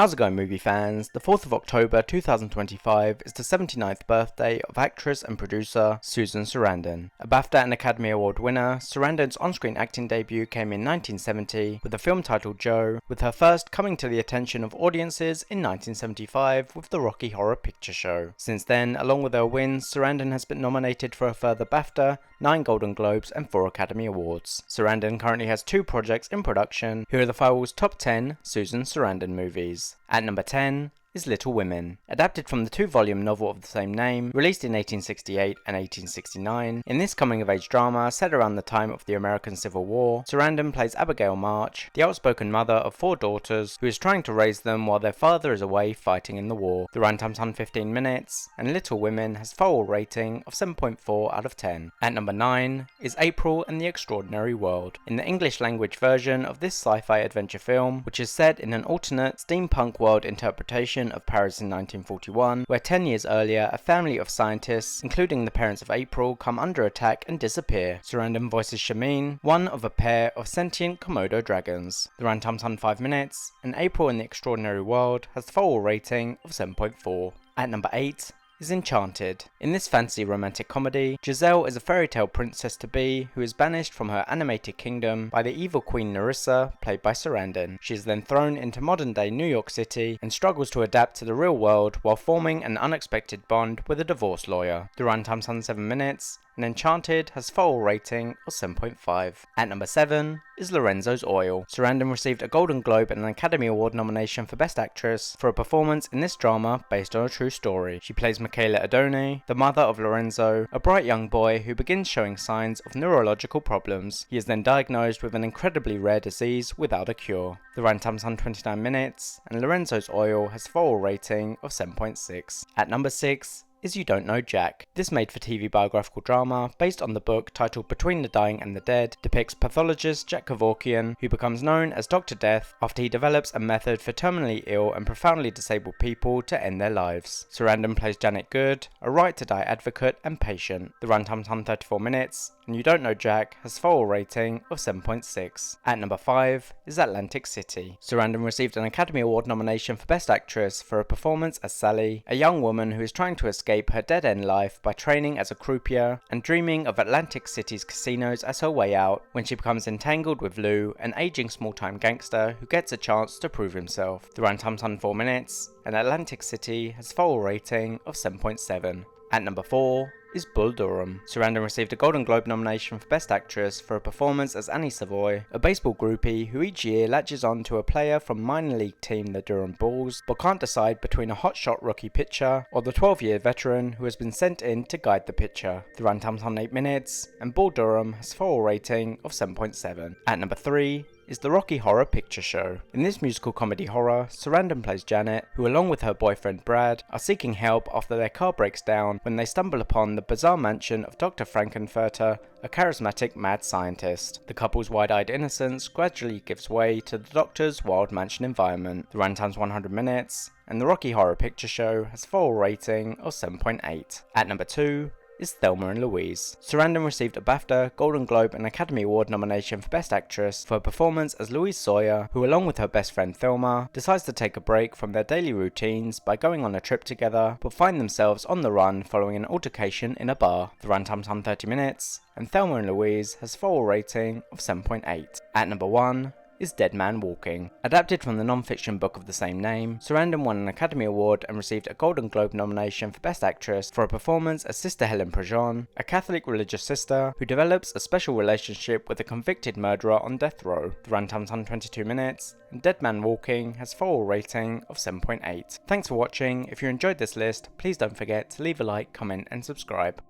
How's it going, movie fans? The 4th of October 2025 is the 79th birthday of actress and producer Susan Sarandon. A BAFTA and Academy Award winner, Sarandon's on-screen acting debut came in 1970 with a film titled Joe, with her first coming to the attention of audiences in 1975 with the Rocky Horror Picture Show. Since then, along with her wins, Sarandon has been nominated for a further BAFTA, 9 Golden Globes and 4 Academy Awards. Sarandon currently has 2 projects in production. Here are the Firewall's top 10 Susan Sarandon movies. At number 10 is Little Women. Adapted from the 2-volume novel of the same name, released in 1868 and 1869. In this coming-of-age drama, set around the time of the American Civil War, Sarandon plays Abigail March, the outspoken mother of 4 daughters, who is trying to raise them while their father is away fighting in the war. The runtime's 115 minutes, and Little Women has a Firewall rating of 7.4 out of 10. At number 9 is April and the Extraordinary World. In the English-language version of this sci-fi adventure film, which is set in an alternate steampunk world interpretation of Paris in 1941, where 10 years earlier a family of scientists, including the parents of April, come under attack and disappear. Sarandon voices Shameen, one of a pair of sentient Komodo dragons. The runtime's 105 minutes, and April in the Extraordinary World has a Firewall rating of 7.4. At number 8 is Enchanted. In this fantasy romantic comedy, Giselle is a fairy tale princess-to-be who is banished from her animated kingdom by the evil queen Nerissa, played by Sarandon. She is then thrown into modern-day New York City and struggles to adapt to the real world while forming an unexpected bond with a divorce lawyer. The runtime's 107 minutes, and Enchanted has a Firewall rating of 7.5. At number 7 is Lorenzo's Oil. Sarandon received a Golden Globe and an Academy Award nomination for Best Actress for a performance in this drama based on a true story. She plays Michaela Adoni, the mother of Lorenzo, a bright young boy who begins showing signs of neurological problems. He is then diagnosed with an incredibly rare disease without a cure. The runtime's 129 minutes, and Lorenzo's Oil has a Firewall rating of 7.6. At number 6 is You Don't Know Jack. This made-for-TV biographical drama, based on the book titled Between the Dying and the Dead, depicts pathologist Jack Kevorkian, who becomes known as Dr. Death after he develops a method for terminally ill and profoundly disabled people to end their lives. Sarandon plays Janet Good, a right-to-die advocate and patient. The runtime's 134 minutes, and You Don't Know Jack has a Firewall rating of 7.6. At number 5 is Atlantic City. Sarandon received an Academy Award nomination for Best Actress for a performance as Sally, a young woman who is trying to escape her dead-end life by training as a croupier and dreaming of Atlantic City's casinos as her way out, when she becomes entangled with Lou, an aging small-time gangster who gets a chance to prove himself. The runtime's 104 minutes, and Atlantic City has a Firewall rating of 7.7. At number 4 is Bull Durham. Sarandon received a Golden Globe nomination for Best Actress for a performance as Annie Savoy, a baseball groupie who each year latches on to a player from minor league team the Durham Bulls, but can't decide between a hotshot rookie pitcher or the 12-year veteran who has been sent in to guide the pitcher. The runtime's 108 minutes, and Bull Durham has a Firewall rating of 7.7. At number 3 is the Rocky Horror Picture Show. In this musical comedy horror, Sarandon plays Janet, who along with her boyfriend Brad are seeking help after their car breaks down when they stumble upon the bizarre mansion of Dr. Frankenfurter, a charismatic mad scientist. The couple's wide-eyed innocence gradually gives way to the Doctor's wild mansion environment. The runtime's 100 minutes, and the Rocky Horror Picture Show has a Firewall rating of 7.8. At number 2 is Thelma and Louise. Sarandon received a BAFTA, Golden Globe and Academy Award nomination for Best Actress for a performance as Louise Sawyer, who along with her best friend Thelma, decides to take a break from their daily routines by going on a trip together, but find themselves on the run following an altercation in a bar. The runtime's 130 minutes, and Thelma and Louise has a Firewall rating of 7.8. At number 1 is Dead Man Walking. Adapted from the non-fiction book of the same name, Sarandon won an Academy Award and received a Golden Globe nomination for Best Actress for a performance as Sister Helen Prejean, a Catholic religious sister who develops a special relationship with a convicted murderer on death row. The runtime's 122 minutes, and Dead Man Walking has a Firewall rating of 7.8. Thanks for watching. If you enjoyed this list, please don't forget to leave a like, comment and subscribe.